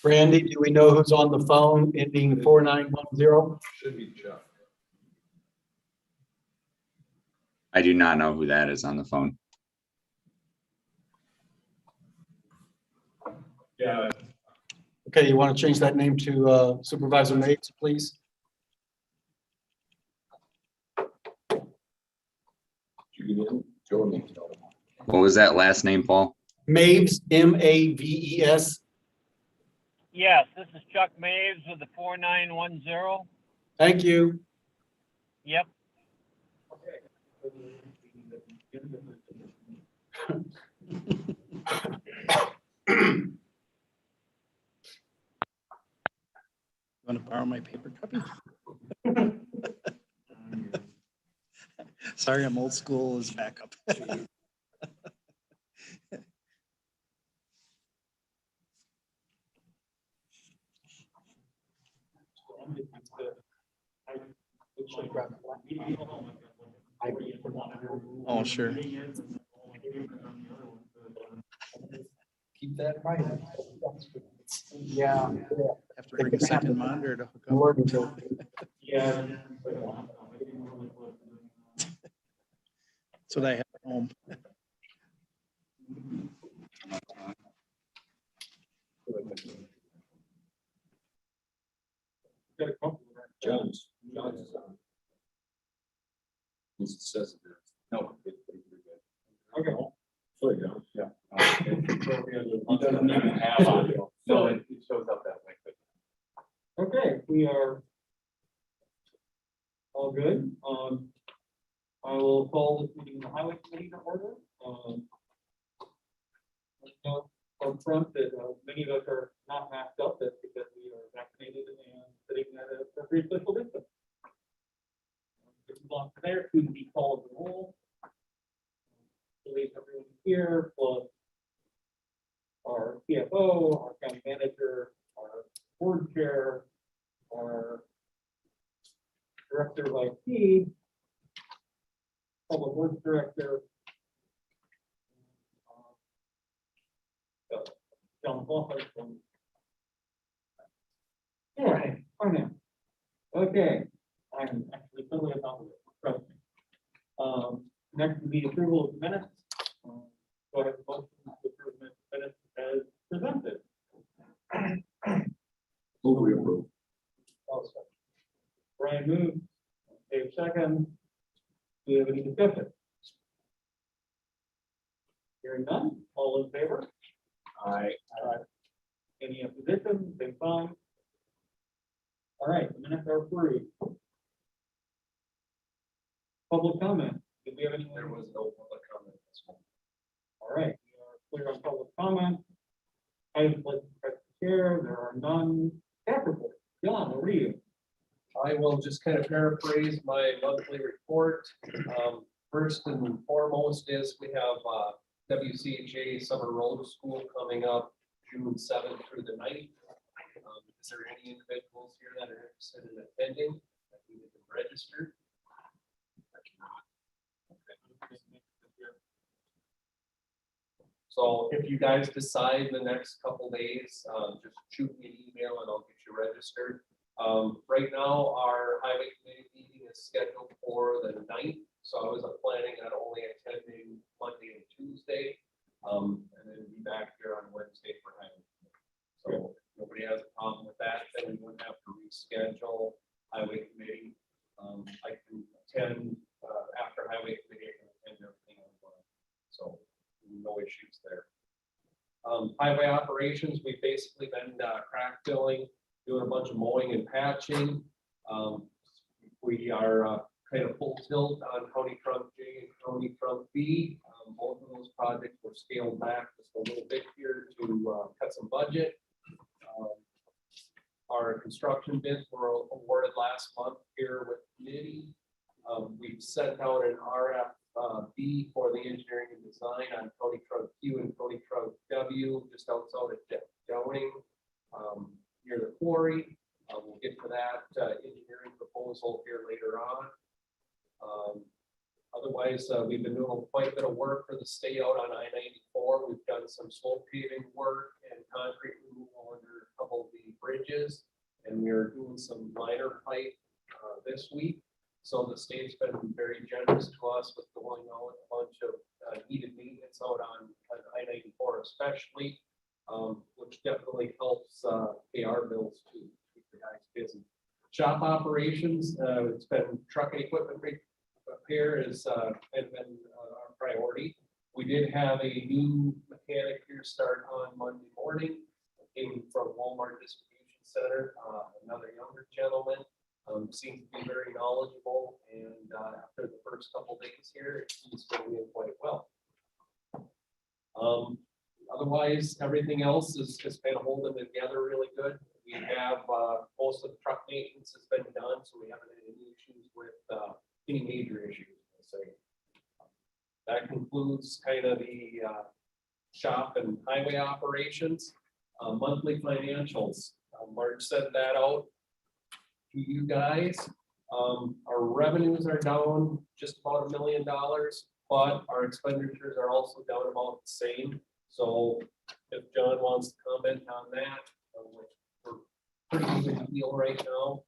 Randy, do we know who's on the phone ending 4910? Should be Chuck. I do not know who that is on the phone. Yeah. Okay, you want to change that name to Supervisor Mates, please? What was that last name, Paul? Maves, M-A-V-E-S. Yes, this is Chuck Maves with the 4910. Thank you. Yep. Want to borrow my paper copy? Sorry, I'm old school as backup. Oh, sure. Keep that in mind. Yeah. Have to bring a second monitor to hook up. Yeah. That's what I have at home. Jones. It says it there. No. Okay. So you go. Yeah. He doesn't even have audio. No, it shows up that way. Okay, we are all good. I will call this meeting the highway committee to order. Up front that many of us are not masked up. That's because we are vaccinated and sitting at a free social distance. This is on there to be called the roll. Believe everyone here, plus our CFO, our county manager, our board chair, our director of IT, public works director, John Walker. All right, finance. Okay, I'm actually totally about it. Trust me. Next would be approval of minutes. Go ahead, motion to approve minutes as presented. Move we approve. Brian moved, Dave second. Do you have any discussion? Hearing none, all in favor? Aye. Any opposition? Same sign. All right, the minutes are approved. Public comment. Did we have any? There was no public comment this one. All right, we are clear on public comment. Items like the chair, there are none. Staff report. John, over to you. I will just kind of paraphrase my monthly report. First and foremost is we have WCHA Summer Road School coming up June 7th through the 9th. Is there any individuals here that are interested in attending? That we can register? So if you guys decide the next couple days, just shoot me an email and I'll get you registered. Right now, our highway committee meeting is scheduled for the 9th. So I was planning on only attending Monday and Tuesday, and then be back here on Wednesday for highway committee. So if nobody has a problem with that, then we wouldn't have to reschedule highway committee. I can attend after highway committee, I can attend everything online. So no issues there. Highway operations, we've basically been crack filling, doing a bunch of mowing and patching. We are kind of full tilt on County Trunk J and County Trunk B. Both of those projects were scaled back just a little bit here to cut some budget. Our construction bids were awarded last month here with committee. We've sent out an RFB for the engineering and design on County Trunk Q and County Trunk W, just outside of Downing, near the quarry. We'll get to that engineering proposal here later on. Otherwise, we've been doing quite a bit of work for the state out on I-94. We've done some slope paving work and concrete removal under a couple of the bridges. And we're doing some minor pipe this week. So the state's been very generous to us with going out a bunch of needed maintenance out on I-94 especially, which definitely helps pay our bills to keep the guys busy. Shop operations, it's been truck and equipment repair has been our priority. We did have a new mechanic here start on Monday morning. Came from Walmart Distribution Center, another younger gentleman. Seems to be very knowledgeable, and after the first couple days here, he's going in quite well. Otherwise, everything else is just kind of holding together really good. We have most of the truck maintenance has been done, so we haven't had any issues with any major issues. I'll say. That concludes kind of the shop and highway operations. Monthly financials. Mark sent that out to you guys. Our revenues are down just about $1 million, but our expenditures are also down about the same. So if John wants to comment on that, we're pretty good deal right now.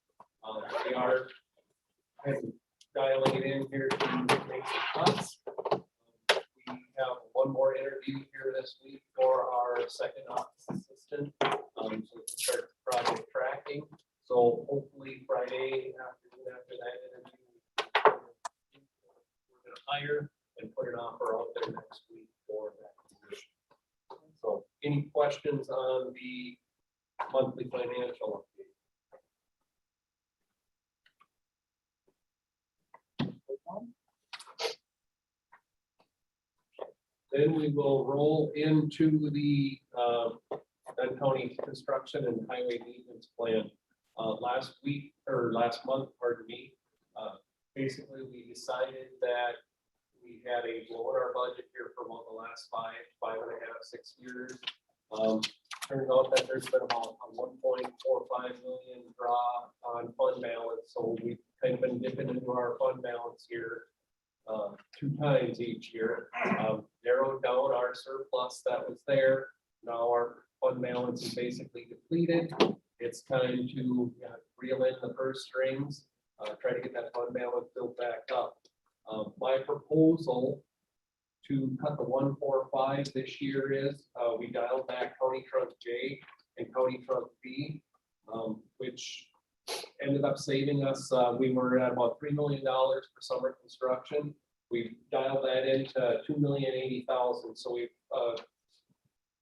We are kind of dialing it in here to make some cuts. We have one more interview here this week for our second office assistant. So we can start the project tracking. So hopefully Friday afternoon after that interview, we're going to hire and put an offer out there next week for that position. So any questions on the monthly financial update? Then we will roll into the Dunn County construction and highway maintenance plan. Last month, pardon me, basically we decided that we had a blow in our budget here for about the last five and a half, 6 years. Turns out that there's been about a 1.45 million draw on fund balance, so we've kind of been dipping into our fund balance here 2 times each year. Narrowed down our surplus that was there. Now our fund balance is basically depleted. It's time to reel in the purse strings, try to get that fund balance built back up. My proposal to cut the 145 this year is we dialed back County Trunk J and County Trunk B, which ended up saving us. We were at about $3 million for summer construction. We dialed that into $2,080,000. So we've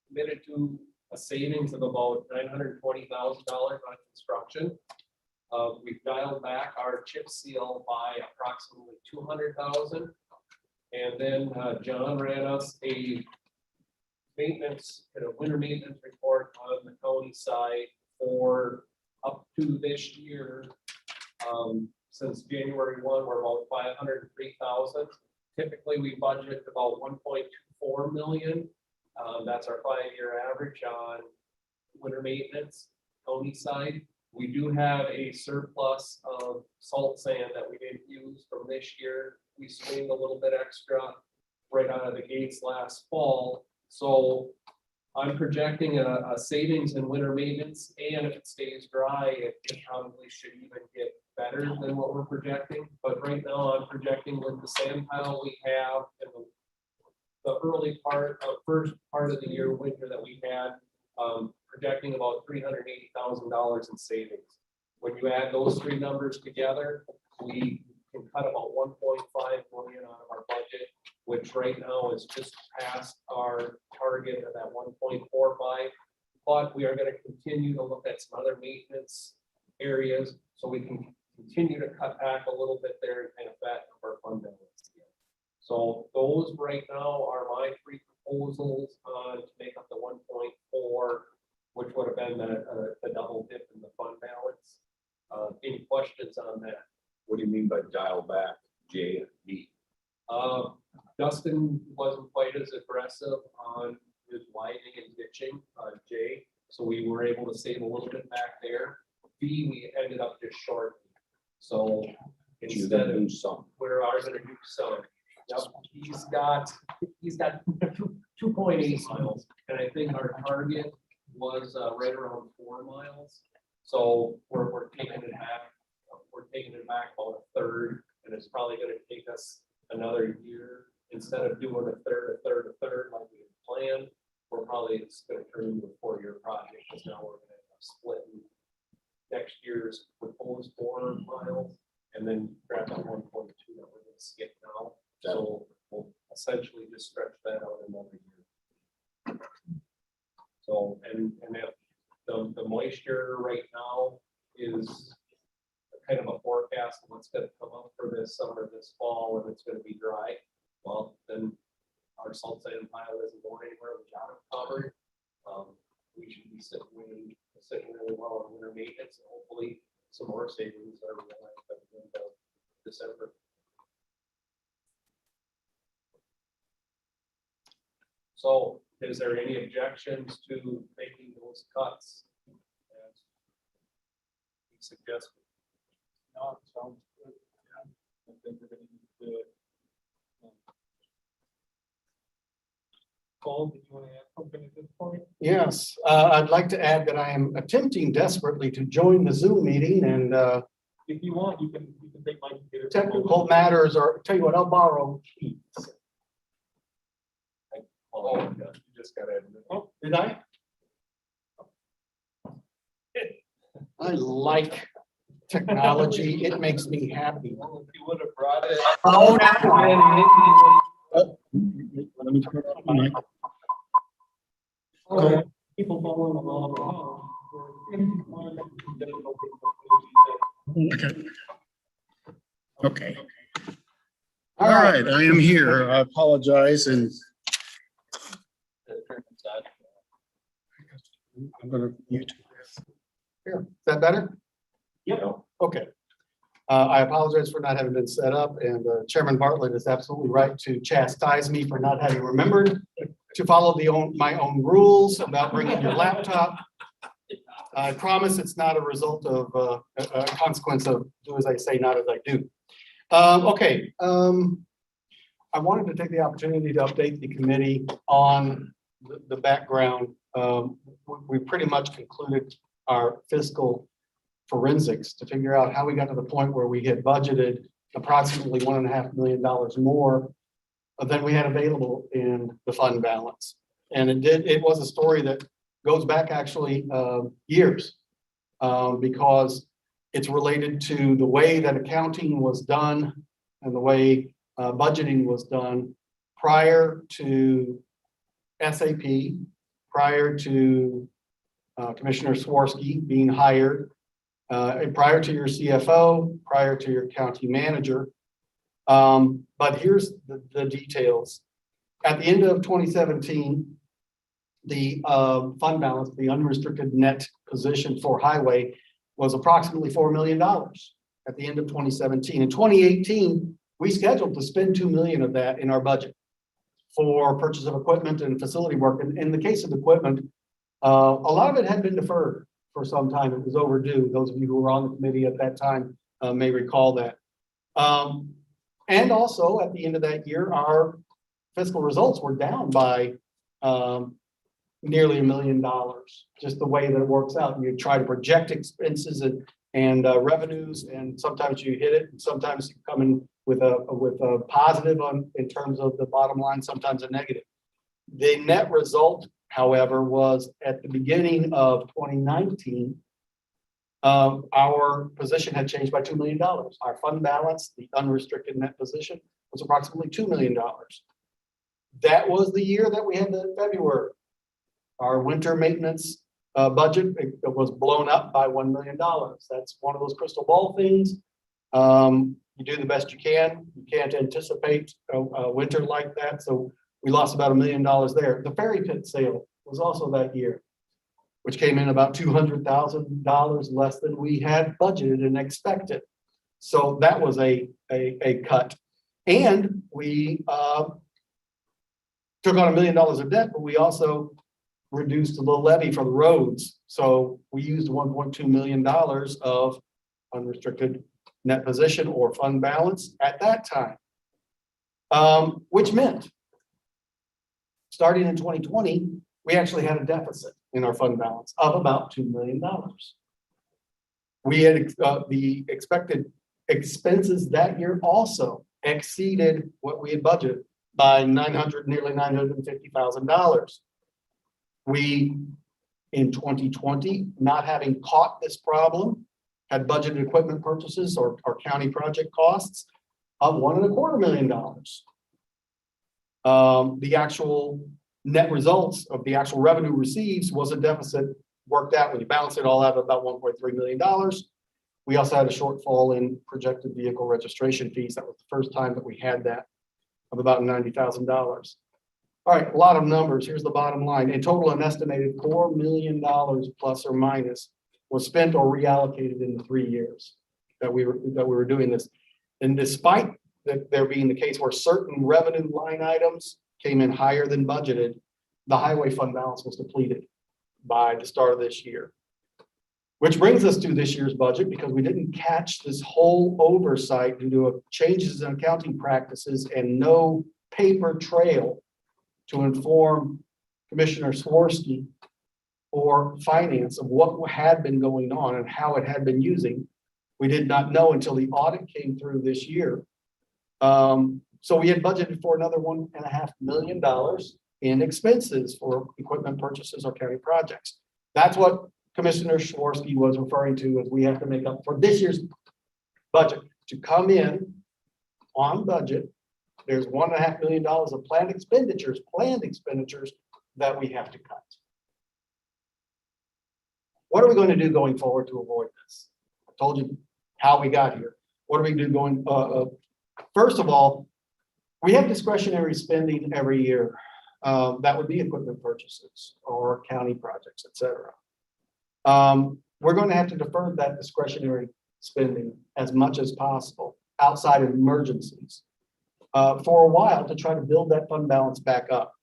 committed to a savings of about $920,000 on construction. We've dialed back our chip seal by approximately $200,000. And then John ran us a winter maintenance report on the county side for up to this year. Since January 1, we're about $503,000. Typically, we budget about $1.24 million. That's our 5-year average on winter maintenance, county side. We do have a surplus of salt sand that we didn't use from this year. We swing a little bit extra right out of the gates last fall. So I'm projecting a savings in winter maintenance, and if it stays dry, it probably should even get better than what we're projecting. But right now I'm projecting with the sand pile we have in the early part of first part of the year, winter that we had, projecting about $380,000 in savings. When you add those 3 numbers together, we can cut about $1.5 million out of our budget, which right now is just past our target of that 1.45. But we are going to continue to look at some other maintenance areas so we can continue to cut back a little bit there and kind of fatten up our fund balance. So those right now are my 3 proposals to make up the 1.4, which would have been the double dip in the fund balance. Any questions on that? What do you mean by dial back J and B? Dustin wasn't quite as aggressive on his widening and ditching J, so we were able to save a little bit back there. B, we ended up just short. So instead of do some. we're going to do some. Yep, he's got 2.8 miles, and I think our target was right around 4 miles. So we're taking it back, about a third, and it's probably gonna take us another year. Instead of doing a third like we had planned, we're probably, it's gonna turn into a 4-year project, because now we're gonna end up splitting next year's proposed 4 miles, and then grab that 1.2 that we're gonna skip now. So we'll essentially just stretch that out another year. So, and if the moisture right now is kind of a forecast of what's gonna come up for this summer, this fall, and it's gonna be dry, well, then our salt sand pile isn't going anywhere, we got it covered. We should be sitting really well on winter maintenance, and hopefully some more savings are realized by the end of December. So is there any objections to making those cuts? As he suggested. No, it sounds good. Yeah. I think we're gonna need to do it. Paul, did you want to add something at this point? Yes, I'd like to add that I am attempting desperately to join the Zoom meeting, and If you want, you can take my computer. technical matters, or tell you what, I'll borrow Keith's. Oh, yeah, you just gotta admit. Oh, Did I? I like technology. It makes me happy. Well, if you would have brought it. Oh, Let me turn off my mic. People following along. Okay. Okay. All right, I am here. I apologize, and I'm gonna mute. Here, is that better? Yep. Okay. I apologize for not having been set up, and Chairman Bartlett is absolutely right to chastise me for not having remembered to follow my own rules about bringing your laptop. I promise it's not a result of a consequence of do as I say, not as I do. Okay. I wanted to take the opportunity to update the committee on the background. We pretty much concluded our fiscal forensics to figure out how we got to the point where we had budgeted approximately $1.5 million more than we had available in the fund balance. And it was a story that goes back actually years because it's related to the way that accounting was done and the way budgeting was done prior to SAP, prior to Commissioner Swarsky being hired, and prior to your CFO, prior to your county manager. But here's the details. At the end of 2017, the fund balance, the unrestricted net position for highway was approximately $4 million at the end of 2017. In 2018, we scheduled to spend $2 million of that in our budget for purchase of equipment and facility work. And in the case of equipment, a lot of it had been deferred for some time. It was overdue. Those of you who were on the committee at that time may recall that. And also at the end of that year, our fiscal results were down by nearly $1 million, just the way that it works out. You try to project expenses and revenues, and sometimes you hit it, and sometimes you come in with a positive in terms of the bottom line, sometimes a negative. The net result, however, was at the beginning of 2019, our position had changed by $2 million. Our fund balance, the unrestricted net position, was approximately $2 million. That was the year that we had the February. Our winter maintenance budget it was blown up by $1 million. That's one of those crystal ball things. You do the best you can. You can't anticipate a winter like that. So we lost about $1 million there. The ferry pit sale was also that year, which came in about $200,000 less than we had budgeted and expected. So that was a cut. And we took on $1 million of debt, but we also reduced the levy for the roads. So we used $1.2 million of unrestricted net position or fund balance at that time. Which meant, starting in 2020, we actually had a deficit in our fund balance of about $2 million. We had the expected expenses that year also exceeded what we had budgeted by nearly $950,000. We, in 2020, not having caught this problem, had budgeted equipment purchases or county project costs of $1.25 million. The actual net results of the actual revenue received was a deficit worked out when you balance it all out of about $1.3 million. We also had a shortfall in projected vehicle registration fees. That was the first time that we had that, of about $90,000. All right, a lot of numbers. Here's the bottom line. In total, an estimated $4 million plus or minus was spent or reallocated in the 3 years that we were doing this. And despite that there being the case where certain revenue line items came in higher than budgeted, the highway fund balance was depleted by the start of this year. Which brings us to this year's budget, because we didn't catch this whole oversight due to changes in accounting practices and no paper trail to inform Commissioner Swirsky or finance of what had been going on and how it had been using. We did not know until the audit came through this year. So we had budgeted for another $1.5 million in expenses for equipment purchases or county projects. That's what Commissioner Swirsky was referring to as we have to make up for this year's budget to come in on budget. There's $1.5 million of planned expenditures that we have to cut. What are we going to do going forward to avoid this? I told you how we got here. What are we doing going? First of all, we have discretionary spending every year. That would be equipment purchases or county projects, etc. We're going to have to defer that discretionary spending as much as possible outside of emergencies for a while to try to build that fund balance back up.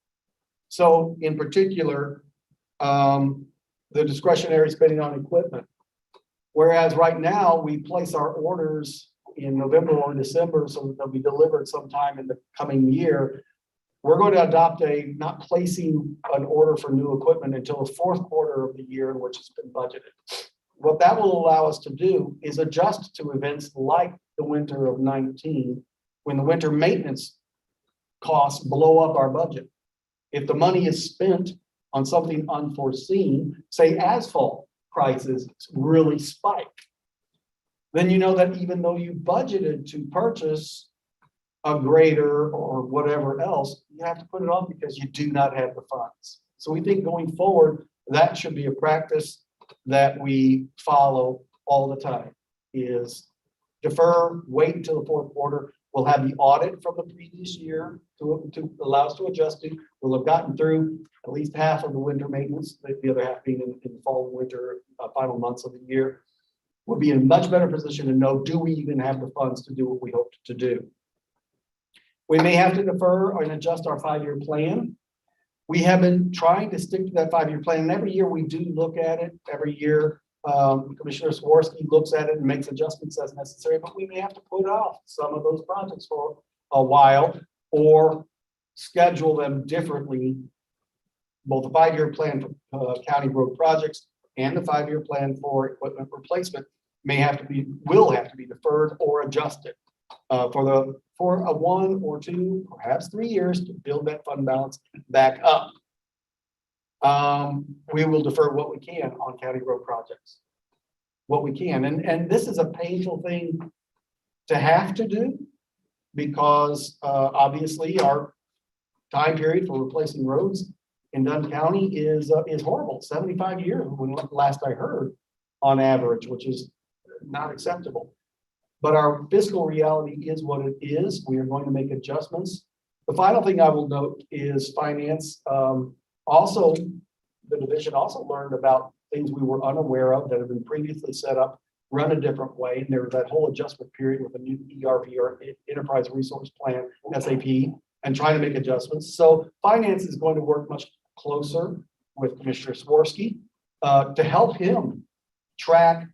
So in particular, the discretionary spending on equipment, whereas right now we place our orders in November or December so that they'll be delivered sometime in the coming year. We're going to adopt a not placing an order for new equipment until the fourth quarter of the year in which it's been budgeted. What that will allow us to do is adjust to events like the winter of 19, when the winter maintenance costs blow up our budget. If the money is spent on something unforeseen, say asphalt prices really spike, then you know that even though you budgeted to purchase a grader or whatever else, you have to put it on because you do not have the funds. So we think going forward, that should be a practice that we follow all the time, is defer, wait until the fourth quarter. We'll have the audit from the previous year to allow us to adjust to. We'll have gotten through at least half of the winter maintenance, the other half being in the fall and winter final months of the year. We'll be in a much better position to know, do we even have the funds to do what we hoped to do? We may have to defer and adjust our 5-year plan. We have been trying to stick to that 5-year plan. And every year we do look at it. Every year, Commissioner Swirsky looks at it and makes adjustments as necessary, but we may have to put off some of those projects for a while or schedule them differently. Both the 5-year plan for county road projects and the 5-year plan for equipment replacement will have to be deferred or adjusted for a 1 or 2, perhaps 3 years to build that fund balance back up. We will defer what we can on county road projects, what we can. And this is a painful thing to have to do because obviously our time period for replacing roads in Dunn County is horrible. 75 years when last I heard on average, which is not acceptable. But our fiscal reality is what it is. We are going to make adjustments. The final thing I will note is finance. Also, the division also learned about things we were unaware of that have been previously set up, run a different way. And there was that whole adjustment period with a new ERP or Enterprise Resource Plan, SAP, and trying to make adjustments. So finance is going to work much closer with Commissioner Swirsky to help him track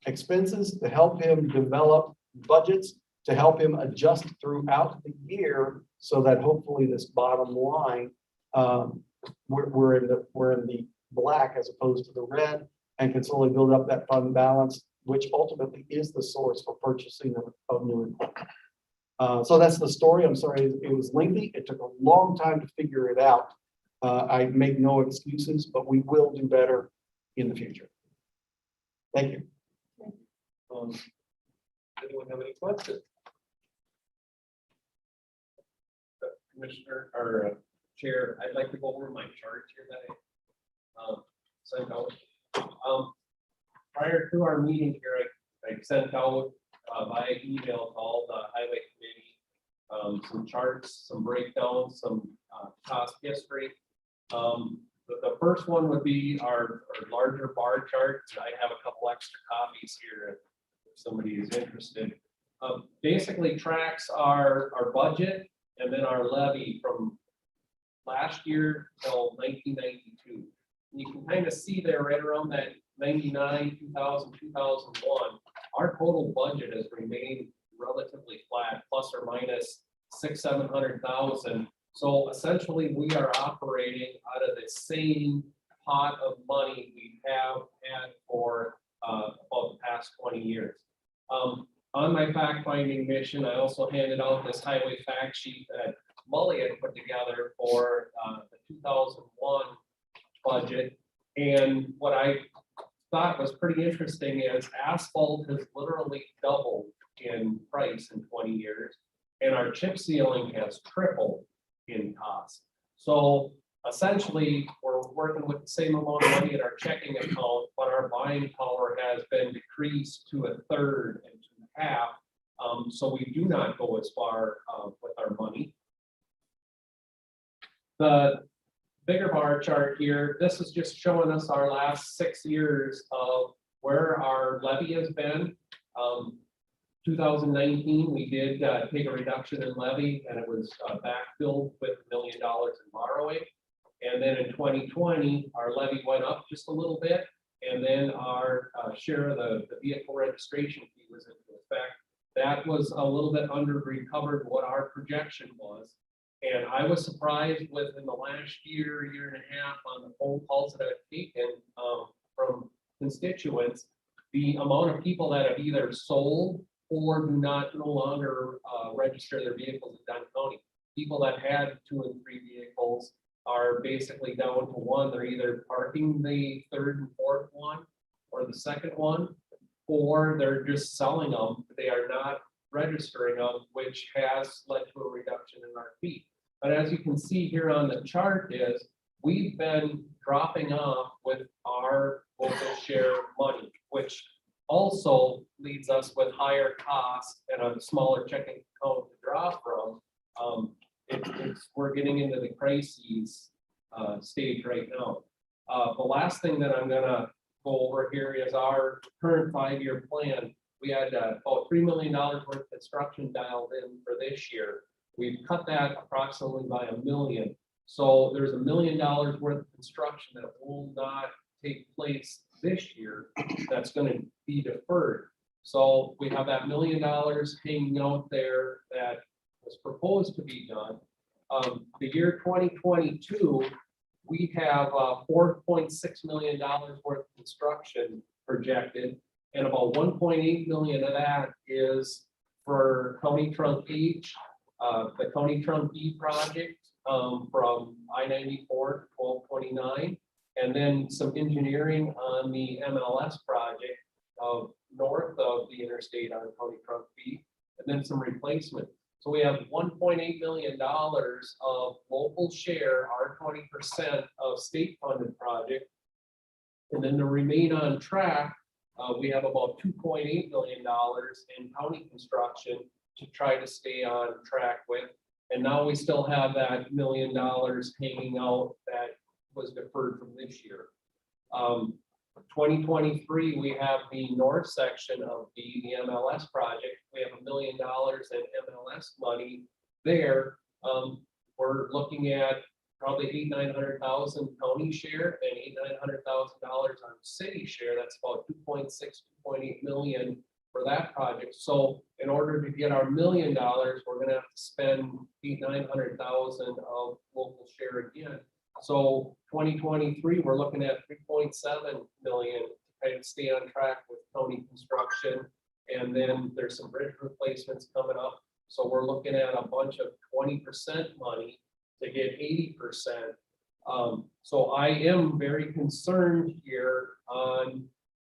expenses, to help him develop budgets to help him adjust throughout the year so that hopefully this bottom line, we're in the black as opposed to the red, and can slowly build up that fund balance, which ultimately is the source for purchasing of new equipment. So that's the story. I'm sorry, it was lengthy. It took a long time to figure it out. I make no excuses, but we will do better in the future. Thank you. Anyone have any questions? Commissioner or Chair, I'd like to go over my chart here that I sent out. Prior to our meeting here, I sent out via email to all the highway committee some charts, some breakdowns, some cost history. The first one would be our larger bar chart. I have a couple extra copies here if somebody is interested. Basically tracks our budget and then our levy from last year till 1992. And you can kind of see there right around that 99, 2000, 2001, our total budget has remained relatively flat, plus or minus 600,000-700,000. So essentially we are operating out of the same pot of money we have had for about the past 20 years. On my fact-finding mission, I also handed out this highway fact sheet that Mully had put together for the 2001 budget. And what I thought was pretty interesting is asphalt has literally doubled in price in 20 years, and our chip sealing has tripled in cost. So essentially, we're working with the same amount of money in our checking account, but our buying power has been decreased to a third and to half. So we do not go as far with our money. The bigger bar chart here, this is just showing us our last 6 years of where our levy has been. 2019, we did take a reduction in levy, and it was backfilled with $1 million in borrowing. And then in 2020, our levy went up just a little bit, and then our share of the vehicle registration fee was into effect. That was a little bit under recovered what our projection was. And I was surprised within the last year and a half on the phone calls that I've taken from constituents, the amount of people that have either sold or do not no longer register their vehicles in Dunn County. People that had 2 and 3 vehicles are basically down to 1. They're either parking the 3rd and 4th one or the 2nd one, or they're just selling them. They are not registering them, which has led to a reduction in our fee. But as you can see here on the chart is we've been dropping off with our local share money, which also leads us with higher costs and a smaller checking account to draw from. We're getting into the crises stage right now. The last thing that I'm gonna go over here is our current 5-year plan. We had about $3 million worth of construction dialed in for this year. We've cut that approximately by $1 million. So there's $1 million worth of construction that will not take place this year that's going to be deferred. So we have that $1 million hanging out there that was proposed to be done. The year 2022, we have $4.6 million worth of construction projected, and about 1.8 million of that is for County Trunk H, the County Trunk B project from I-94 to 1229, and then some engineering on the MLS project north of the interstate on County Trunk B, and then some replacement. So we have $1.8 million of local share, our 20% of state funded project. And then to remain on track, we have about $2.8 million in county construction to try to stay on track with. And now we still have that $1 million hanging out that was deferred from this year. 2023, we have the north section of the MLS project. We have $1 million in MLS money there. We're looking at probably $800,000-900,000 county share and $800,000-900,000 on city share. That's about 2.6, 2.8 million for that project. So in order to get our $1 million, we're gonna have to spend 900,000 of local share again. So 2023, we're looking at 3.7 million to kind of stay on track with county construction. And then there's some bridge replacements coming up. So we're looking at a bunch of 20% money to get 80%. So I am very concerned here on,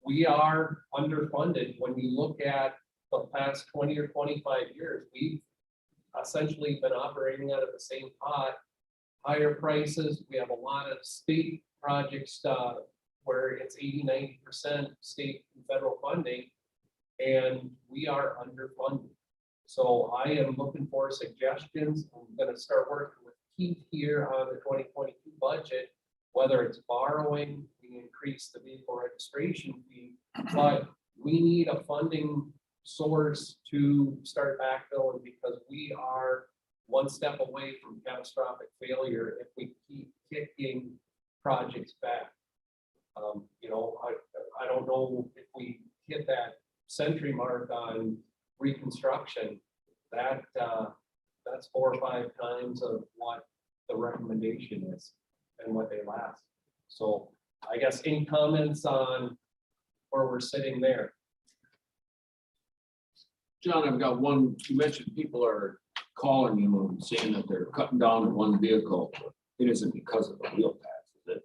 we are underfunded. When you look at the past 20 or 25 years, we've essentially been operating out of the same pot. Higher prices, we have a lot of state projects where it's 80–90% state and federal funding, and we are underfunded. So I am looking for suggestions. I'm gonna start working with Keith here on the 2022 budget, whether it's borrowing, we increase the vehicle registration fee, but we need a funding source to start backfilling because we are one step away from catastrophic failure if we keep kicking projects back. You know, I don't know if we hit that century mark on reconstruction, that's 4 or 5 times of what the recommendation is and what they last. So I guess any comments on where we're sitting there? John, I've got one, you mentioned people are calling you and saying that they're cutting down to one vehicle. It isn't because of the wheel tax, is it?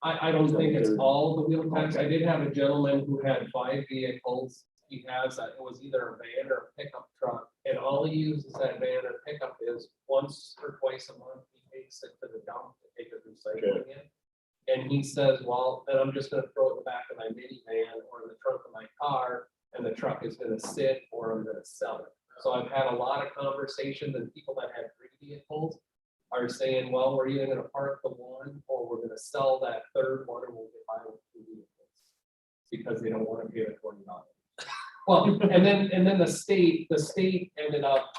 I don't think it's all the wheel tax. I did have a gentleman who had 5 vehicles. He has, it was either a van or a pickup truck, and all he uses that van or pickup is once or twice a month, he takes it to the dump to take it recycling in. And he says, well, then I'm just gonna throw it in the back of my minivan or in the trunk of my car, and the truck is gonna sit or I'm gonna sell it. So I've had a lot of conversations, and people that have 3 vehicles are saying, well, we're either gonna park the one or we're gonna sell that third one and we'll get by with 2 vehicles. Because they don't wanna pay the $20. Well, and then the state ended up,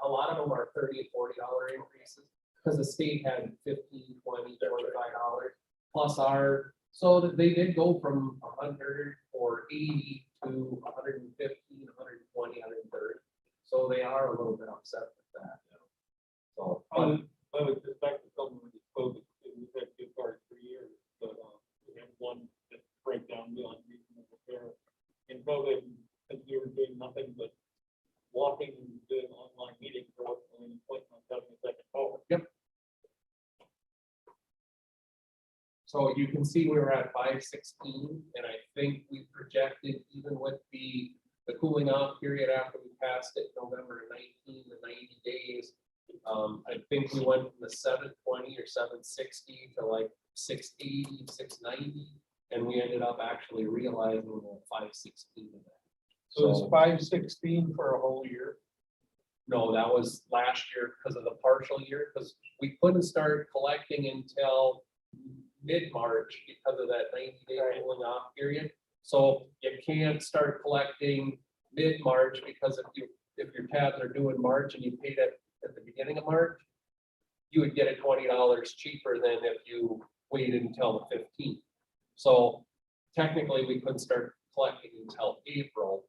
a lot of them are $30 and $40 increases, because the state had $15, $20, $25 plus our, so that they did go from 100 or 80 to 115, 120, 130. So they are a little bit upset with that. So, I would suspect that someone would COVID, we've had 2 cars for years, but we had one that break down beyond reasonable repair. In COVID, because we were doing nothing but walking and doing online meetings for what's only point on 72nd call. Yep. So you can see we were at 516, and I think we projected, even with the cooling off period after we passed it, November 19 to 90 days. I think we went from the 720 or 760 to like 680, 690, and we ended up actually realizing the 516 of that. So it's 516 for a whole year. No, that was last year because of the partial year, because we couldn't start collecting until mid-March because of that 90-day cooling off period. So you can't start collecting mid-March, because if your tabs are due in March and you paid it at the beginning of March, you would get it $20 cheaper than if you waited until the 15th. So technically, we couldn't start collecting until April,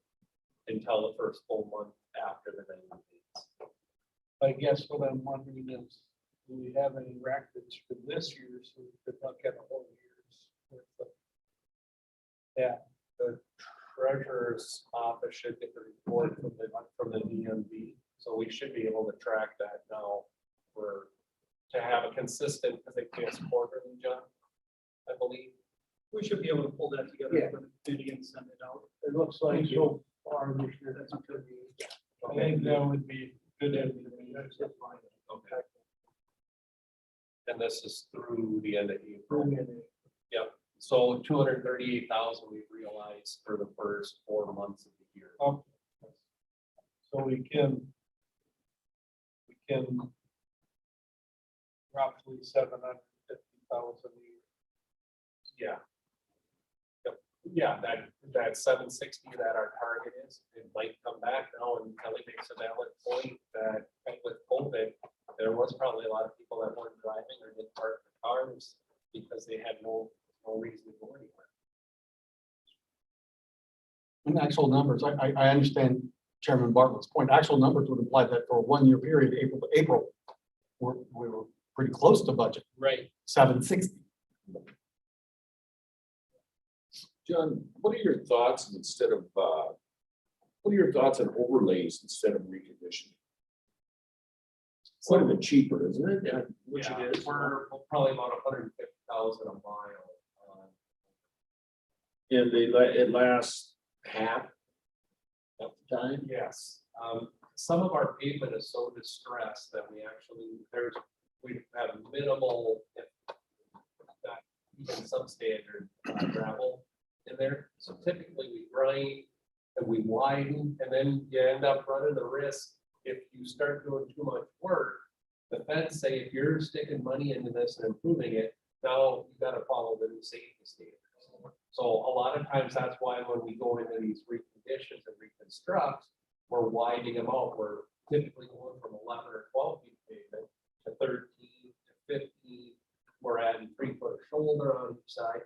until the first full month after the 90 days. I guess what I'm wondering is, do we have any records for this year, so we could look at a whole year's worth of? Yeah, the treasurer's office should get the report from the DMV, so we should be able to track that now to have a consistent, because they pay us quarterly, John, I believe. We should be able to pull that together for the city and send it out. It looks like so far this year, that's not gonna be. I think that would be good. Okay. And this is through the end of April. Yep. So 238,000 we've realized for the first 4 months of the year. So we can roughly 750,000 a year. Yeah. Yep. Yeah, that 760 that our target is, it might come back now, and Kelly makes a valid point that with COVID, there was probably a lot of people that weren't driving or didn't park their cars because they had no reason to go anywhere. And I actual numbers, I understand Chairman Bartlett's point. Actual numbers would imply that for a 1 year period, April to April, we were pretty close to budget, Right. 760. John, what are your thoughts instead of, what are your thoughts on overlays instead of reconditioning? Quite a bit cheaper, isn't it? Yeah, which Yeah, it is. we're probably about 150,000 a mile. And it lasts half of the time. Yes, some of our pavement is so distressed that we have minimal, if not even substandard gravel in there. So typically we grind and we widen, and then you end up running the risk if you start doing too much work. The feds say if you're sticking money into this and improving it, now you gotta follow the new safety standards. So a lot of times that's why when we go into these reconditions and reconstruct, we're widening them out. We're typically going from 11 or 12 feet pavement to 13 to 15. We're adding 3-foot shoulder on each side.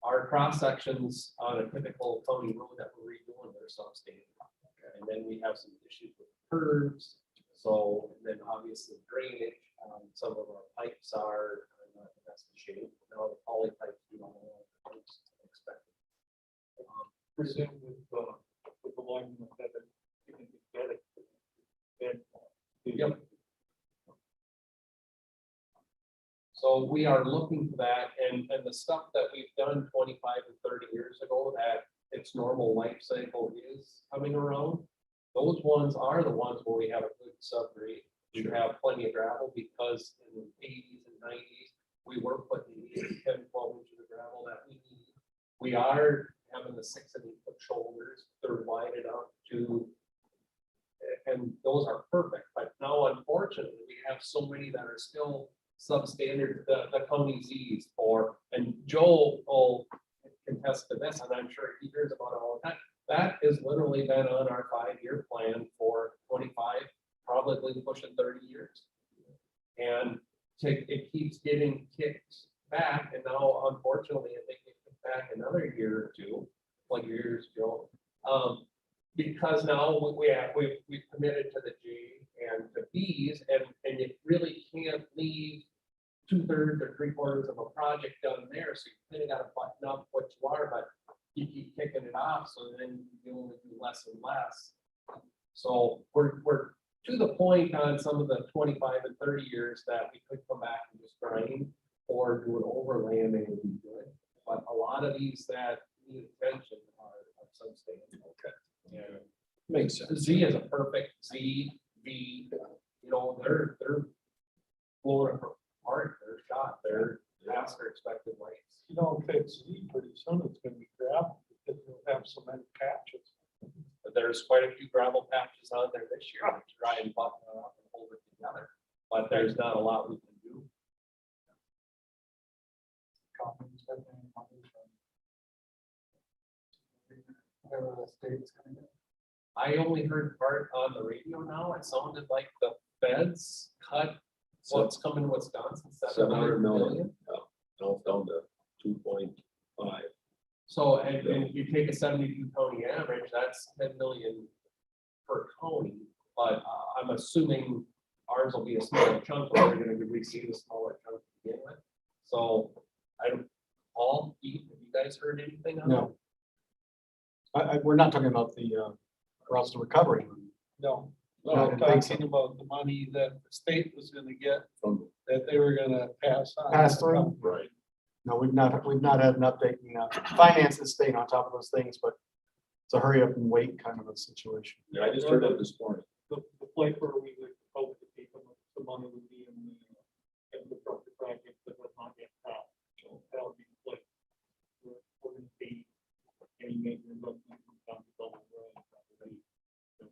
Our cross sections on a typical county road that we're redoing, they're substandard. And then we have some issues with curves. So, and then obviously drainage, some of our pipes are not the best shape. Now the poly pipes do not have the pipes expected. Presume with the line that you can get it. Yep. So we are looking for that, and the stuff that we've done 25 and 30 years ago that its normal life cycle is coming around. Those ones are the ones where we have a good subgrade. We have plenty of gravel because in the 80s and 90s, we were putting 10, 12 inches of gravel that we need. We are having the 6 and 8 foot shoulders. They're widened up to, and those are perfect. But now, unfortunately, we have so many that are still substandard, the county Z's for, and Joel will contest to this, and I'm sure he hears about it all the time. That has literally been on our 5-year plan for 25, probably pushing 30 years. And it keeps getting kicked back, and now unfortunately, I think it kicked back another year or two, like years ago. Because now we've committed to the J and the B's, and you really can't leave 2/3 or 3/4 of a project done there, so you kind of got to button up what you are, but you keep kicking it off, so then you only do less and less. So we're to the point on some of the 25 and 30 years that we could come back and just grind or do an overlay and they would be good. But a lot of these that need attention are substandard. Okay. Yeah. Makes sense. Z is a perfect Z, V, you know, they're blowing apart, they're shot, they're past their expected lights. You know, if it's Z pretty soon, it's gonna be gravel because we'll have so many patches. But there's quite a few gravel patches on there this year to try and button it up and hold it together, but there's not a lot we can do. I only heard part on the radio now. It sounded like the feds cut what's coming to Wisconsin, 700 million. Now it's down to 2.5. So, and you take a 72 county average, that's 10 million per county. But I'm assuming ours will be a smaller chunk, but we're gonna receive a smaller chunk to begin with. So Paul, have you guys heard anything on that? No. We're not talking about the routes to recovery. No, No, I I'm didn't think so. talking about the money that the state was gonna get, From, that they were gonna pass on. Pass through? right. No, we've not had an update. Finance is staying on top of those things, but it's a hurry up and wait kind of a situation. Yeah, I just heard that this morning. The place where we would hope that people, the money would be in the project that was not yet passed. So that would be the place. We're gonna see any major investment down the road. Probably. So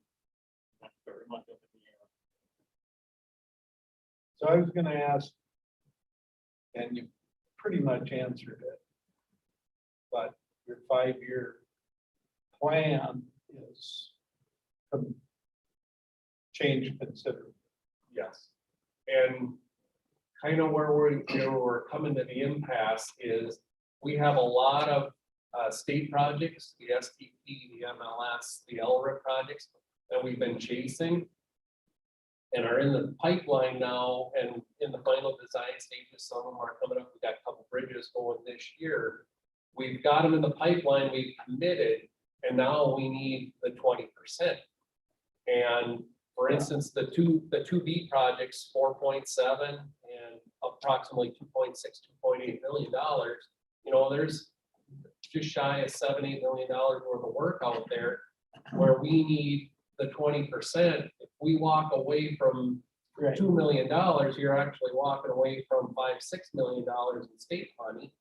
that's very much up in the air. So I was gonna ask, and you pretty much answered it, but your 5-year plan is changed considerably. Yes. And kind of where we're coming to the impasse is we have a lot of state projects, the STP, the MLS, the LRIP projects that we've been chasing and are in the pipeline now and in the final design stages. Some of them are coming up. We got a couple bridges going this year. We've got them in the pipeline, we've committed, and now we need the 20%. And for instance, the two B projects, 4.7 and approximately 2.6, $2.8 million, you know, there's just shy of $7-8 million worth of work out there where we need the 20%. If we walk away from $2 million, you're actually walking away from $5-6 million in state money.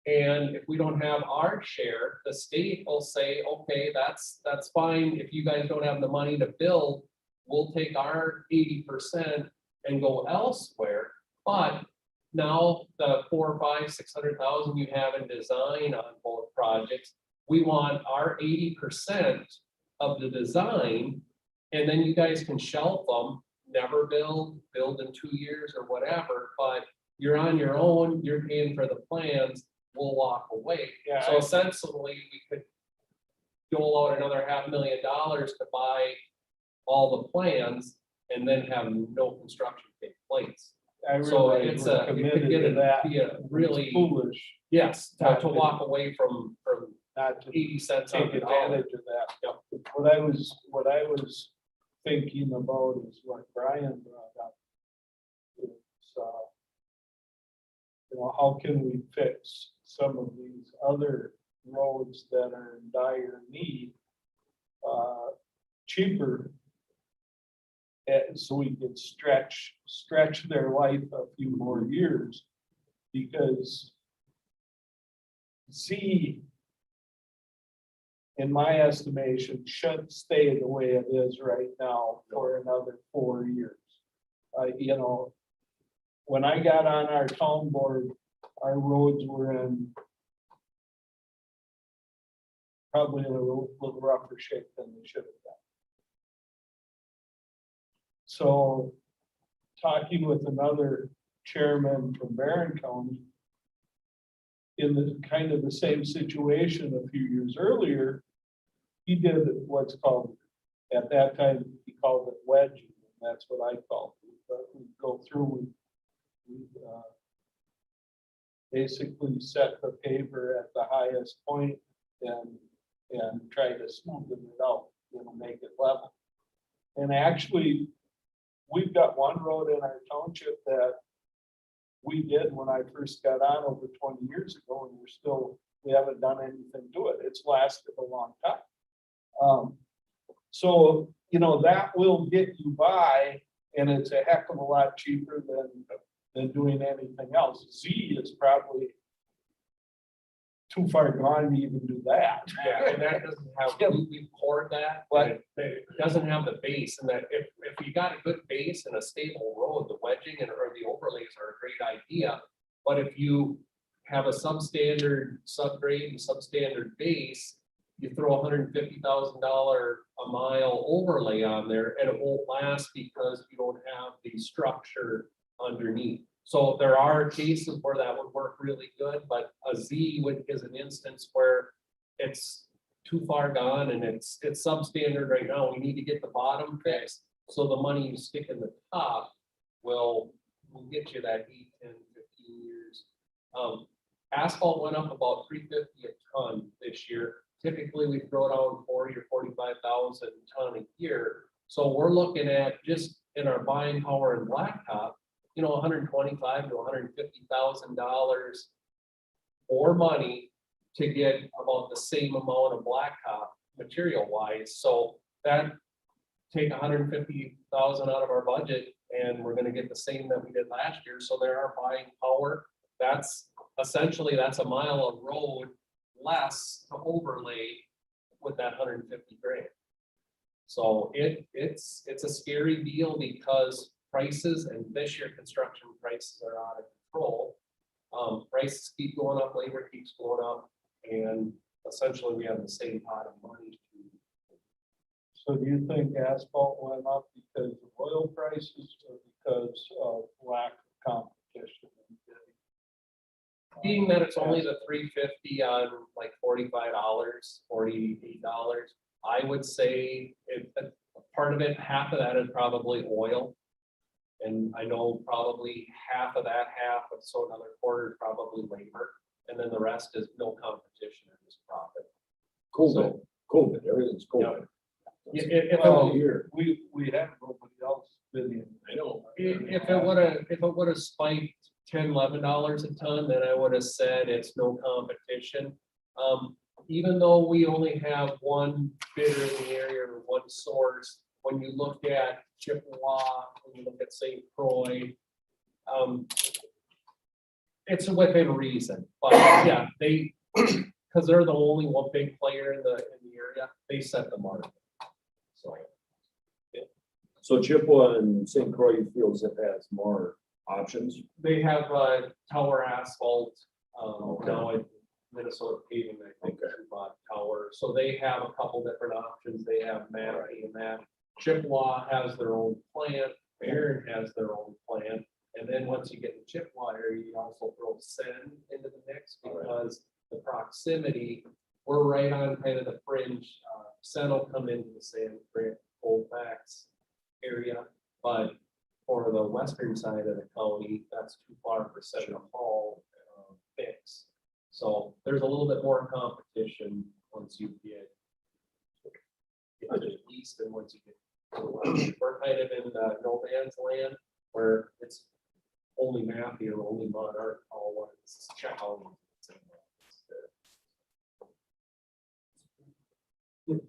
And if we don't have our share, the state will say, okay, that's fine. If you guys don't have the money to build, we'll take our 80% and go elsewhere. But now the 4, 5, 600,000 you have in design on both projects, we want our 80% of the design, and then you guys can shelf them, never build in 2 years or whatever, but you're on your own, you're paying for the plans, we'll walk away. Yeah, So essentially, we could dole out another $500,000 to buy all the plans and then have no construction take place. So it's it could be a really, Foolish yes, to walk away from not to 80 cents on take the dollar. advantage of that. Yep. What I was thinking about is what Brian brought up. It's, you know, how can we fix some of these other roads that are in dire need cheaper? And so we could stretch their life a few more years, because Z, in my estimation, should stay the way it is right now for another 4 years. You know, when I got on our town board, our roads were in probably in a little rougher shape than they should have been. So, talking with another chairman from Barron County, in the kind of the same situation a few years earlier, he did what's called, at that time, he called it wedging, and that's what I called it. But we go through, we basically set the paver at the highest point and try to smoothen it out, you know, make it level. And actually, we've got one road in our township that we did when I first got on over 20 years ago, and we haven't done anything to it. It's lasted a long time. So, you know, that will get you by, and it's a heck of a lot cheaper than doing anything else. Z is probably too far gone to even do that. Yeah, and that doesn't have, we poured that, but it doesn't have the base, and that if you got a good base and a stable road, the wedging or the overlays are a great idea. But if you have a substandard subgrade and substandard base, you throw $150,000 a mile overlay on there, and it won't last because you don't have the structure underneath. So there are cases where that would work really good, but a Z is an instance where it's too far gone and it's substandard right now. We need to get the bottom fixed. So the money you stick in the top will get you that 8, 10, 15 years. Asphalt went up about $350 a ton this year. Typically we throw down 40 or 45,000 ton a year. So we're looking at, just in our buying power and blacktop, you know, $125,000 to $150,000 more money to get about the same amount of blacktop material wise. So that take $150,000 out of our budget, and we're going to get the same that we did last year. So there are buying power. That's essentially, that's a mile of road less to overlay with that $150,000. So it's a scary deal, because prices, and this year construction prices are out of control. Prices keep going up, labor keeps going up, and essentially we have the same pot of money. So do you think asphalt went up because of oil prices or because of lack of competition? Being that it's only the $350 on like $45, $48, I would say if part of it, half of that is probably oil. And I know probably half of that so another quarter is probably labor. And then the rest is no competition in this profit. COVID, everything's COVID. If Well, Here, we have nobody else bidding. I know. If it would have spiked $10, $11 a ton, then I would have said it's no competition. Even though we only have one bidder in the area or one source, when you look at Chippewa, when you look at St. Croix, it's within reason, but yeah, because they're the only one big player in the area, they set the market. So Chippewa and St. Croix feels it has more options. They have Tower Asphalt, now in Minnesota Paving, I think, bought Tower. So they have a couple different options. They have Massey and that. Chippewa has their own plant, Aaron has their own plant. And then once you get the Chippewa area, you also throw Sen into the mix because the proximity, we're right on kind of the fringe. Sen will come into the San Fran, Colfax area, but for the western side of the county, that's too far for Sen to haul fix. So there's a little bit more competition once you get to the east and once you get to the west. We're kind of in no man's land where it's only Matthew or only Monarch, all one, it's check out.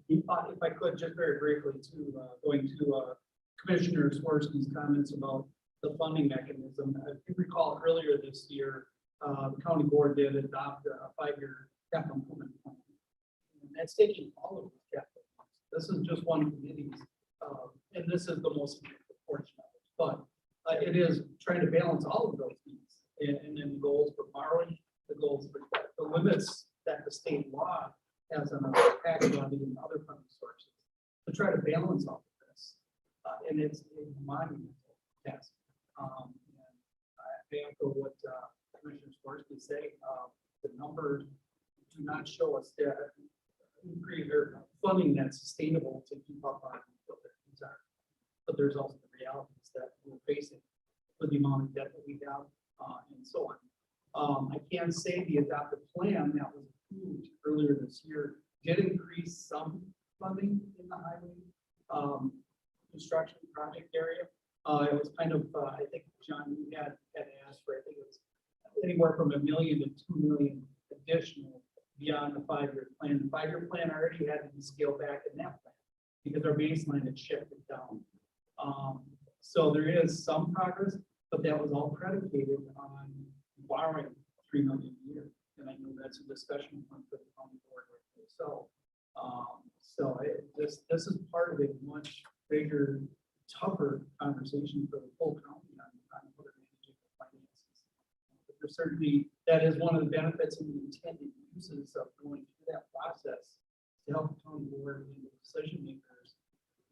If I could, just very briefly to, going to Commissioner Swirsky's comments about the funding mechanism. If you recall earlier this year, the county board did adopt a 5-year capital improvement plan. And that's taking all of the capital. This is just one committee's, and this is the most significant portion of it. But it is trying to balance all of those needs and then the goals for borrowing, the goals for the limits that the state law has on our tax levy and other funding sources to try to balance all of this. And it's a monumental task. And I echo what Commissioner Swirsky is saying. The numbers do not show us that increase or funding that's sustainable to keep up on what their needs are. But there's also the realities that we're facing with the amount of debt that we have and so on. I can say the adopted plan that was approved earlier this year did increase some funding in the highway construction project area. It was kind of, I think, John, you had asked for, I think it was anywhere from $1 million to $2 million additional beyond the 5-year plan. The 5-year plan already had to be scaled back in that plan because our baseline had shifted down. So there is some progress, but that was all predicated on borrowing $3 million a year. And I know that's a discussion point for the county board. So, this is part of a much bigger, tougher conversation for the whole county on what are managing the finances. But there's certainly, that is one of the benefits and the intended uses of going through that process to help the county board and the decision makers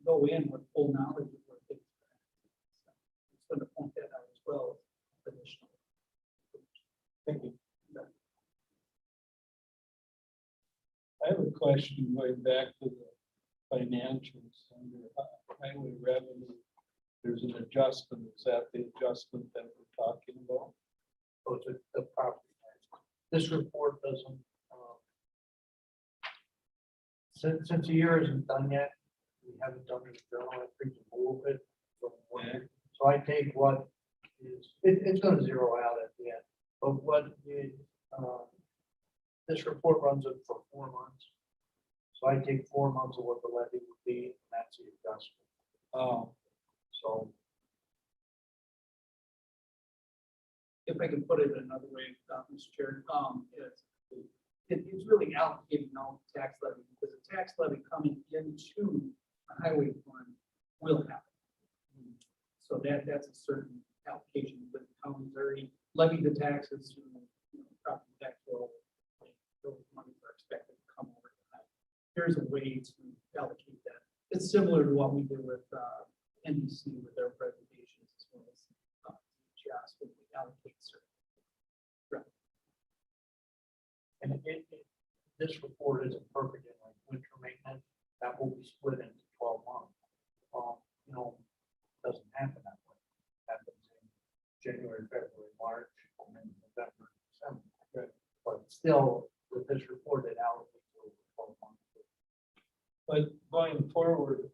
go in with full knowledge of what things are. So, I'm just going to point that out as well. Additionally. Thank you. I have a question going back to the financials under highway revenue. There's an adjustment. Is that the adjustment that we're talking about? Or the property tax. This report doesn't, since the year isn't done yet, we haven't done this journal entries a little bit. So I take what is, it's gonna zero out at the end, but what is, this report runs it for 4 months. So I take 4 months of what the levy would be, and that's the adjustment. So. If I can put it another way, Mr. Chair, it's really allocating all the tax levy because the tax levy coming into a highway fund will happen. So that's a certain allocation, but the county's already levied the taxes through property tax roll. Those monies are expected to come over time. Here's a way to allocate that. It's similar to what we did with NBC with their presentations as well as just when we allocate certain. Right. And this report isn't perfect in like winter maintenance, that will be split into 12 months. You know, doesn't happen that way. Happens in January, February, March, and then November, December. Right. But still, with this report, it allocates over 12 months. But going forward,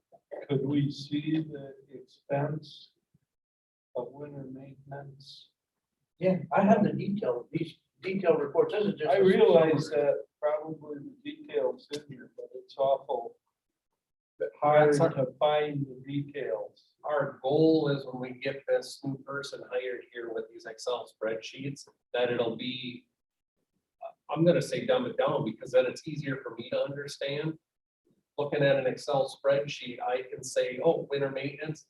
could we see the expense of winter maintenance? Yeah, I have these detailed reports, this is just. I realize that probably the details in here, but it's awful hard to find the details. Our goal is when we get this new person hired here with these Excel spreadsheets, that it'll be, I'm gonna say dumb it down because then it's easier for me to understand. Looking at an Excel spreadsheet, I can say, oh, winter maintenance,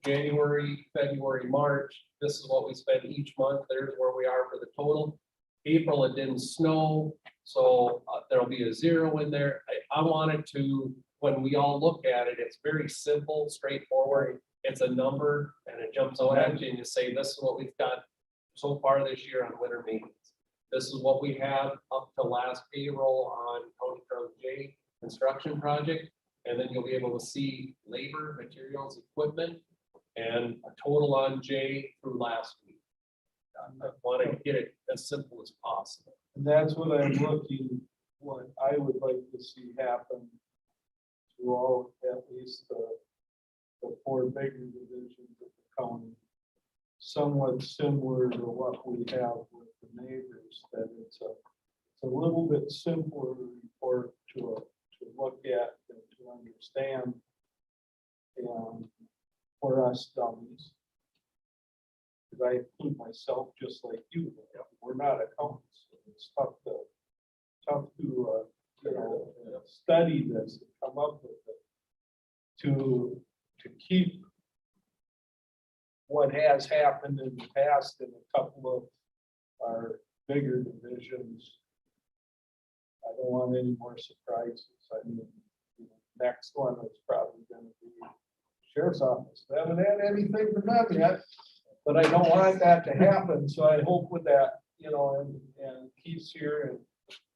January, February, March, this is what we spend each month, there's where we are for the total. April, it didn't snow, so there'll be a 0 in there. I wanted to, when we all look at it, it's very simple, straightforward. It's a number and it jumps out at you and you say, this is what we've got so far this year on winter maintenance. This is what we have up to last payroll on County Road J construction project. And then you'll be able to see labor, materials, equipment, and a total on J through last week. I want to get it as simple as possible. And that's what I'm looking, what I would like to see happen through all, at least the 4 bigger divisions of the county. Somewhat similar to what we have with the neighbors, that it's a little bit simpler report to look at and to understand. And for us dummies. Because I include myself just like you, we're not accountants, so it's tough to you know, study this and come up with it. To keep what has happened in the past in a couple of our bigger divisions. I don't want any more surprises. I mean, you know, next one is probably gonna be Sheriff's Office. They haven't had anything from them yet, but I don't want that to happen, so I hope with that, you know, and Keith's here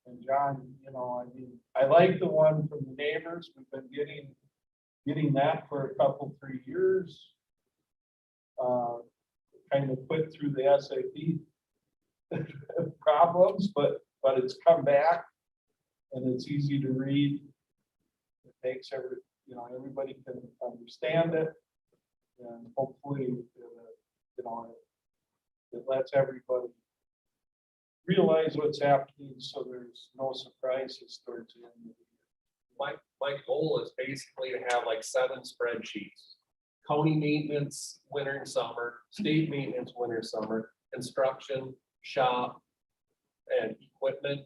and John, you know, I mean, I like the one from the neighbors. We've been getting that for a couple, 3 years. Kind of put through the SAP problems, but it's come back and it's easy to read. It makes everybody can understand it, and hopefully, you know, it lets everybody realize what's happening, so there's no surprises towards the end of the year. My goal is basically to have like 7 spreadsheets. County maintenance, winter and summer, state maintenance, winter, summer, construction, shop, and equipment,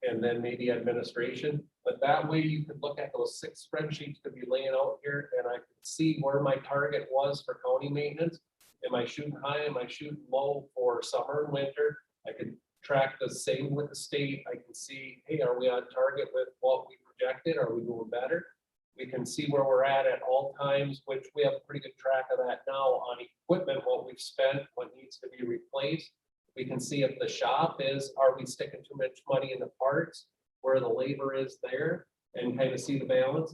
and then maybe administration. But that way you could look at those 6 spreadsheets to be laying out here, and I could see where my target was for county maintenance. Am I shooting high? Am I shooting low for summer and winter? I could track the same with the state. I can see, hey, are we on target with what we projected? Are we doing better? We can see where we're at all times, which we have a pretty good track of that now on equipment, what we've spent, what needs to be replaced. We can see if the shop is, are we sticking too much money in the parts, where the labor is there, and kind of see the balance.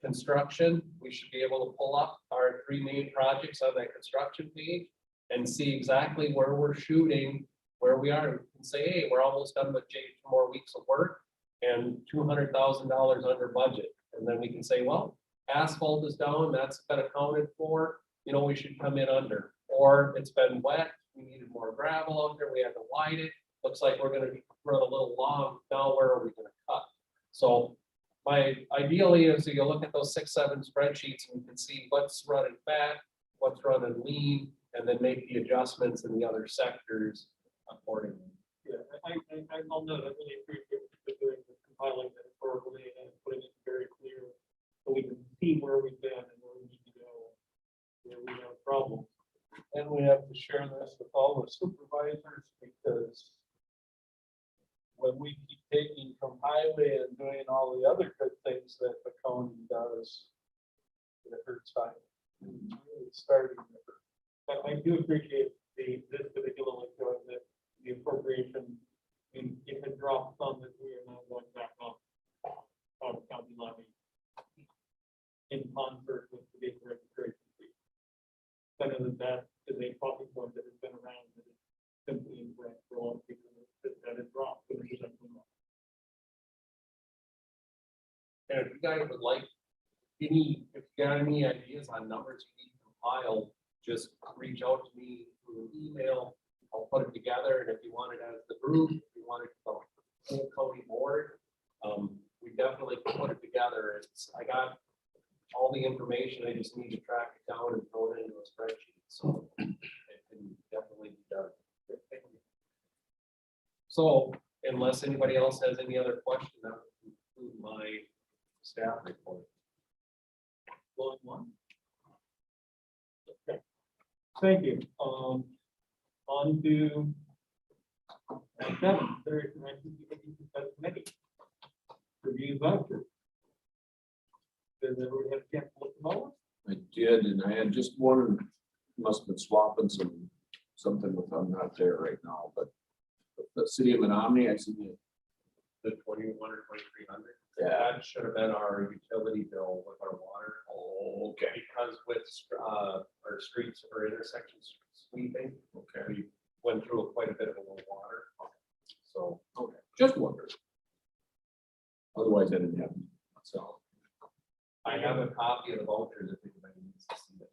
Construction, we should be able to pull up our 3 main projects on that construction page and see exactly where we're shooting, where we are, and say, hey, we're almost done with J, 2 more weeks of work and $200,000 under budget. And then we can say, well, asphalt is down, that's been accounted for, you know, we should come in under. Or it's been wet, we needed more gravel out there, we had to widen it, looks like we're gonna run a little long, now where are we gonna cut? So my ideally is you look at those 6, 7 spreadsheets and you can see what's running fat, what's running lean, and then make the adjustments in the other sectors accordingly. Yeah, I'll note, I really appreciate what you're doing, with compiling that verbally and putting it very clear, so we can see where we've been and where we need to go, where we have problems. And we have to share this with all the supervisors, because when we keep taking from highway and doing all the other good things that the county does, it hurts highway. It's starting to hurt. But I do appreciate this particular, like, the appropriation And if it drops some, then we are now going back up county levy in concert with the big registration fee. Better than that is a talking point that has been around that is simply incorrect for a lot of people that it dropped. And if you guys would like if you got any ideas on numbers you need to compile, just reach out to me through email. I'll put it together, and if you want it as the group, if you want it the whole county board, we definitely can put it together. I got all the information, I just need to track it down and throw it into a spreadsheet, so it can definitely be done. So unless anybody else has any other question, that would conclude my staff report. Going one. Okay. Thank you. On to seven, third, committee. Review vouchers. Does everyone have a chance to look them over? I did, and I had just one, must have been swapping something with, I'm not there right now, but the city of Menominee, I see it. The 21 or 2300. Yeah. That should have been our utility bill with our water. Oh, okay. Because with our streets or intersections sweeping, Okay. we went through quite a bit of a low water. So Okay, just wondering. Otherwise, I didn't have, them, so. I have a copy of the vouchers if anybody needs to see it.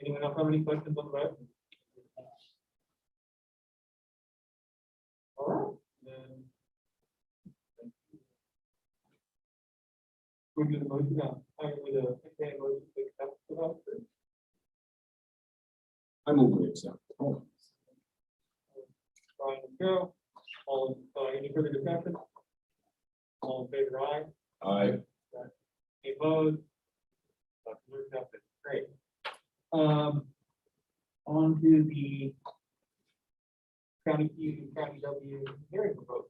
Anyone else have any questions on that? All right, then. We're doing the motion now. I'm with a motion to accept the voucher. I move with accept. Oh, Brian and Joe, any further discussion? All in favor, aye. I, Any opposed? Motion accepted. Great. On to the county Q, county W hearing proposal.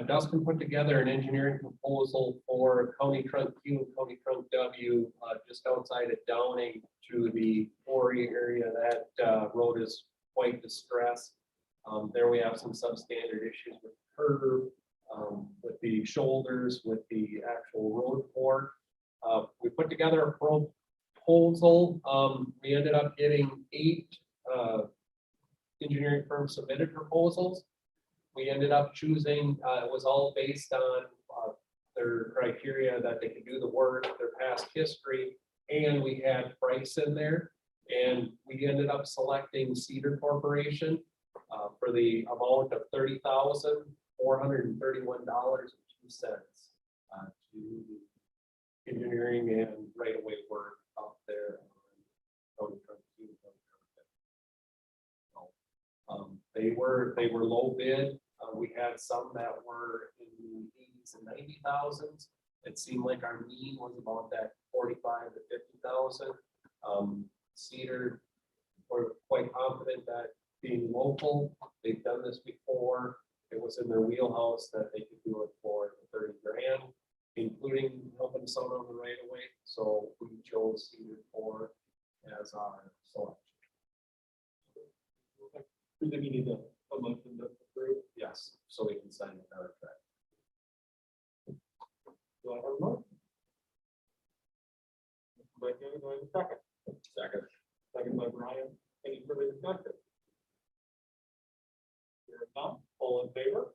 Dustin put together an engineering proposal for County Trunk Q and County Trunk W, just outside of Downing to the quarry area. That road is quite distressed. There we have some substandard issues with curb, with the shoulders, with the actual road fork. We put together a proposal. We ended up getting 8 engineering firms submitted proposals. We ended up choosing, it was all based on their criteria that they could do the work, their past history, and we had price in there. And we ended up selecting Cedar Corporation for the amount of $30,431.02 to the engineering and right-of-way work up there on County Trunk Q. They were low bid. We had some that were in the 80s and 90,000s. It seemed like our mean was about that 45 to 50,000. Cedar, we're quite confident that being local, they've done this before. It was in their wheelhouse that they could do it for 30 grand, including helping us out on the right of way. So we chose Cedar 4 as our selection. Do we need a motion to approve? Yes, so we can sign the contract. Do I have a motion? By Joe, do I have a second? second. Second by Brian. Any further discussion? Here it comes. All in favor?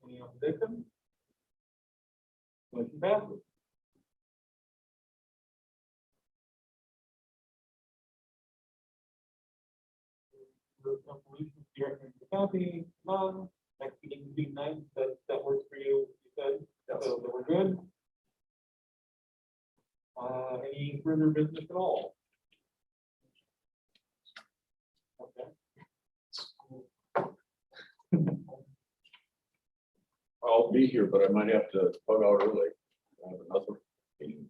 Any opposition? Motion passes. County, none. Next meeting will be 9th. That works for you, you said? Yes. So that we're good. Any further business at all? Okay. I'll be here, but I might have to bug out early. I have another meeting.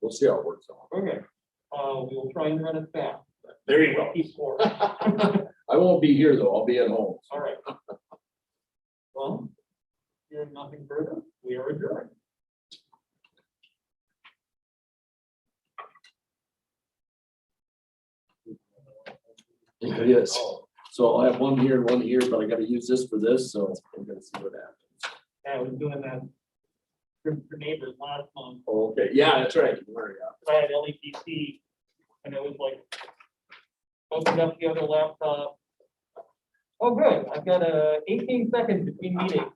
We'll see how it works out. Okay. We will try and run it fast. There you go. Keep score. I won't be here though. I'll be at home. All right. Well, hearing nothing further, we are adjourned. Yes. So I'll have one here and one here, but I gotta use this for this, so I'm gonna see what happens. I was doing that for neighbors last month. Okay, yeah, that's right. Where, yeah. I had LEPC and it was like, opened up the other laptop. Oh, good. I've got 18 seconds between meetings.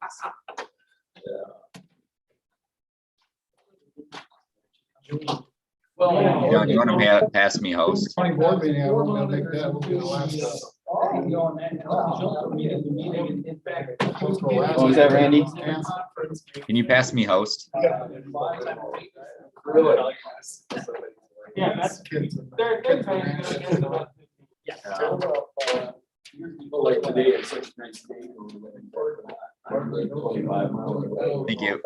Well, You want to pass me host? County board meeting, I'm gonna make that, we'll be the last. What was that, Randy? Can you pass me host? really. Yeah, that's, they're trying to Yeah. Like today, it's such a nice day. 25 miles away. Thank you.